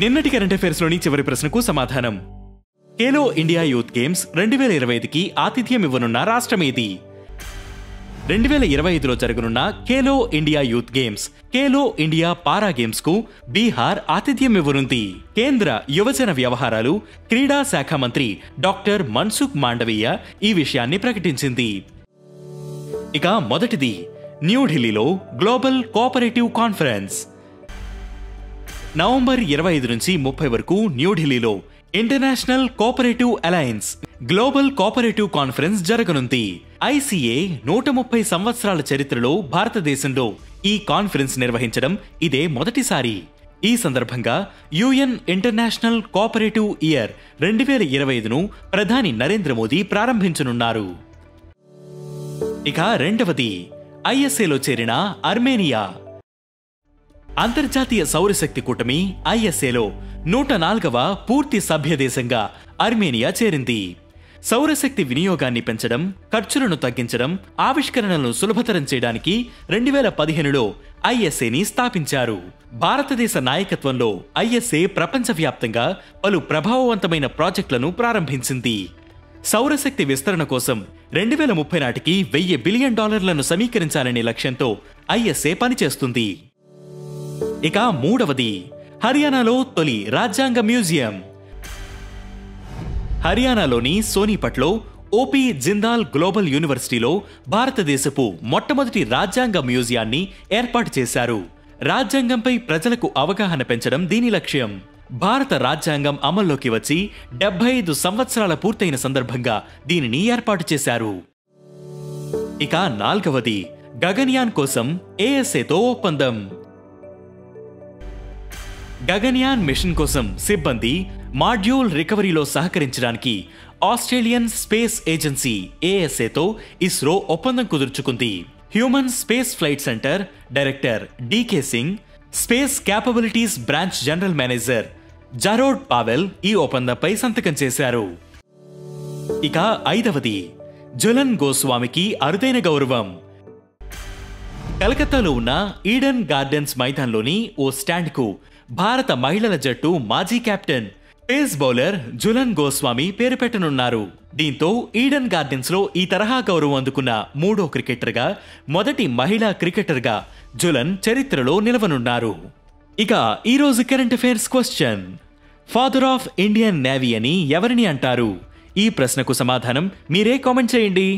నిన్నటి current affairs లోని చివరి ప్రశ్నకు సమాధానం. ఖేలో ఇండియా యూత్ గేమ్స్ 2025కి ఆతిథ్యం ఇవ్వనున్న రాష్ట్రమేది? 2025లో జరగనున్న Khelo India youth games, Khelo India పారా గేమ్స్ కు బీహార్ ఆతిథ్యం ఇవ్వనుంది. కేంద్ర యువజన వ్యవహారాలు, క్రీడా శాఖ మంత్రి డాక్టర్ మన్సుఖ్ మాండవీయ ఈ విషయాన్ని ప్రకటించింది. ఇక మొదటిది, న్యూఢిల్లీలో గ్లోబల్ కోఆపరేటివ్ కాన్ఫరెన్స్. నవంబర్ 25 నుంచి 30 వరకు న్యూఢిల్లీలో international cooperative alliance global cooperative conference జరగనుంది. ఐసీఏ 130 సంవత్సరాల చరిత్రలో భారతదేశంలో ఈ కాన్ఫరెన్స్ నిర్వహించడం ఇదే మొదటిసారి. ఈ సందర్భంగా యుఎన్ ఇంటర్నేషనల్ కోఆపరేటివ్ ఇయర్ 2025ను ప్రధాని నరేంద్ర మోదీ ప్రారంభించనున్నారు. ఇక రెండవది, ఐఎస్ఏలో చేరిన అర్మేనియా. అంతర్జాతీయ సౌరశక్తి కూటమి ఐఎస్ఏలో 104వ పూర్తి సభ్య దేశంగా అర్మేనియా చేరింది. సౌరశక్తి వినియోగాన్ని పెంచడం, ఖర్చులను తగ్గించడం, ఆవిష్కరణలను సులభతరం చేయడానికి 2015లో ఐఎస్ఏని స్థాపించారు. భారతదేశ నాయకత్వంలో ఐఎస్ఏ ప్రపంచవ్యాప్తంగా పలు ప్రభావవంతమైన ప్రాజెక్టులను ప్రారంభించింది. సౌరశక్తి విస్తరణ కోసం 2030 నాటికి $1,000 బిలియన్ సమీకరించాలనే లక్ష్యంతో ఐఎస్ఏ పనిచేస్తుంది. ఇక మూడవది, హర్యానాలో తొలి రాజ్యాంగ మ్యూజియం. హర్యానాలోని సోనీపట్లో ఓపీ జిందాల్ గ్లోబల్ యూనివర్సిటీలో భారతదేశపు మొట్టమొదటి రాజ్యాంగ మ్యూజియాన్ని ఏర్పాటు చేశారు. రాజ్యాంగంపై ప్రజలకు అవగాహన పెంచడం దీని లక్ష్యం. భారత రాజ్యాంగం అమల్లోకి వచ్చి 75 సంవత్సరాల పూర్తయిన సందర్భంగా దీనిని ఏర్పాటు చేశారు. ఇక నాల్గవది, గగన్యాన్ కోసం ఏఎస్ఏతో ఒప్పందం. గగన్యాన్ మిషన్ కోసం సిబ్బంది మాడ్యూల్ రికవరీలో సహకరించడానికి ఆస్ట్రేలియన్ స్పేస్ ఏజెన్సీ ఏఎస్ఏతో ఇస్రో ఒప్పందం కుదుర్చుకుంది. Human space flight centre director D K Singh, space capabilities branch general manager Jarrod Powell ఈ ఒప్పందంపై సంతకం చేశారు. ఇక ఐదవది, జులన్ గోస్వామికి అరుదైన గౌరవం. కలకత్తాలో ఉన్న ఈడెన్ గార్డెన్స్ మైదాన్లోని ఓ స్టాండ్కు భారత మహిళల జట్టు మాజీ captain, pace bowler Jhulan Goswami పేరు పెట్టనున్నారు. దీంతో ఈడెన్ గార్డెన్స్ లో ఈ తరహా గౌరవం అందుకున్న మూడో క్రికెటర్గా, మొదటి మహిళా క్రికెటర్గా జులన్ చరిత్రలో నిలవనున్నారు. ఇక ఈరోజు current affairs question, father of Indian navy అని ఎవరిని అంటారు? ఈ ప్రశ్నకు సమాధానం మీరే కామెంట్ చేయండి.